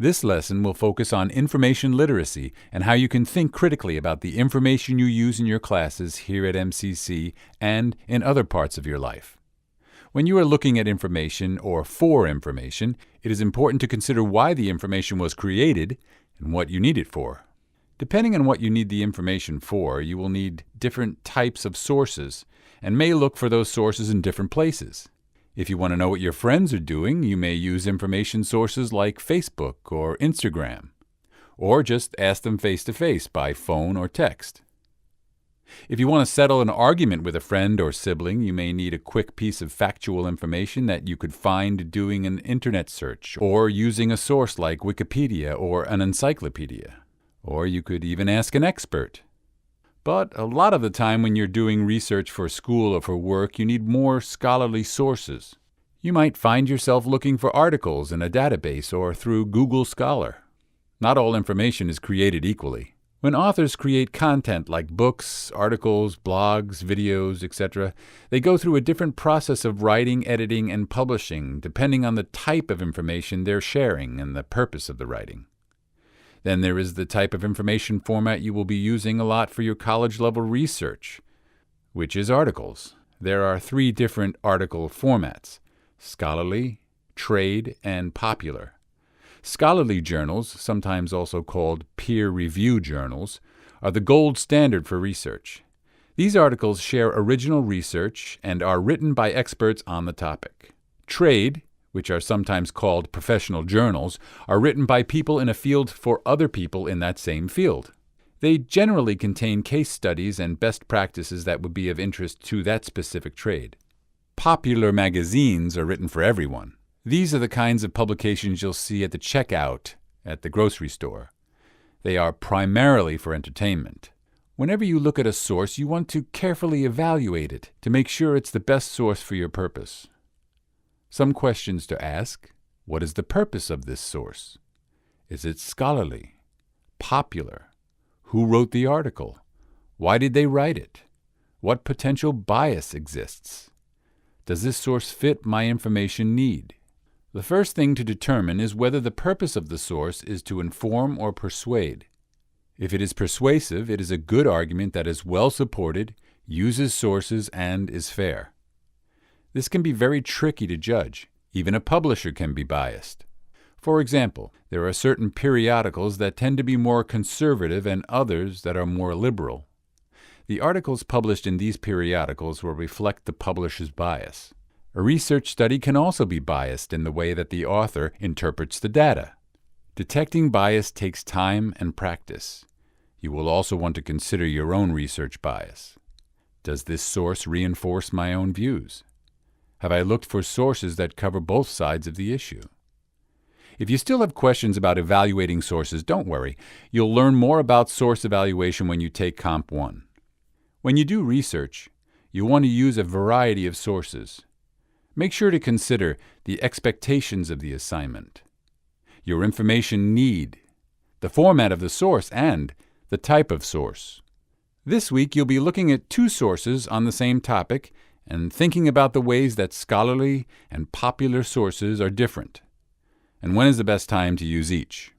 This lesson will focus on information literacy and how you can think critically about the information you use in your classes here at MCC and in other parts of your life. When you are looking at information or for information, it is important to consider why the information was created and what you need it for. Depending on what you need the information for, you will need different types of sources and may look for those sources in different places. If you want to know what your friends are doing, you may use information sources like Facebook or Instagram, or just ask them face-to-face by phone or text. If you want to settle an argument with a friend or sibling, you may need a quick piece of factual information that you could find doing an internet search or using a source like Wikipedia or an encyclopedia. Or you could even ask an expert. But a lot of the time when you're doing research for school or for work, you need more scholarly sources. You might find yourself looking for articles in a database or through Google Scholar. Not all information is created equally. When authors create content like books, articles, blogs, videos, etc., they go through a different process of writing, editing, and publishing depending on the type of information they're sharing and the purpose of the writing. Then there is the type of information format you will be using a lot for your college-level research, which is articles. There are 3 different article formats: scholarly, trade, and popular. Scholarly journals, sometimes also called peer-review journals, are the gold standard for research. These articles share original research and are written by experts on the topic. Trade, which are sometimes called professional journals, are written by people in a field for other people in that same field. They generally contain case studies and best practices that would be of interest to that specific trade. Popular magazines are written for everyone. These are the kinds of publications you'll see at the checkout at the grocery store. They are primarily for entertainment. Whenever you look at a source, you want to carefully evaluate it to make sure it's the best source for your purpose. Some questions to ask: what is the purpose of this source? Is it scholarly? Popular? Who wrote the article? Why did they write it? What potential bias exists? Does this source fit my information need? The first thing to determine is whether the purpose of the source is to inform or persuade. If it is persuasive, it is a good argument that is well supported, uses sources, and is fair. This can be very tricky to judge. Even a publisher can be biased. For example, there are certain periodicals that tend to be more conservative and others that are more liberal. The articles published in these periodicals will reflect the publisher's bias. A research study can also be biased in the way that the author interprets the data. Detecting bias takes time and practice. You will also want to consider your own research bias. Does this source reinforce my own views? Have I looked for sources that cover both sides of the issue? If you still have questions about evaluating sources, don't worry. You'll learn more about source evaluation when you take Comp 1. When you do research, you want to use a variety of sources. Make sure to consider the expectations of the assignment, your information need, the format of the source, and the type of source. This week, you'll be looking at 2 sources on the same topic and thinking about the ways that scholarly and popular sources are different, and when is the best time to use each.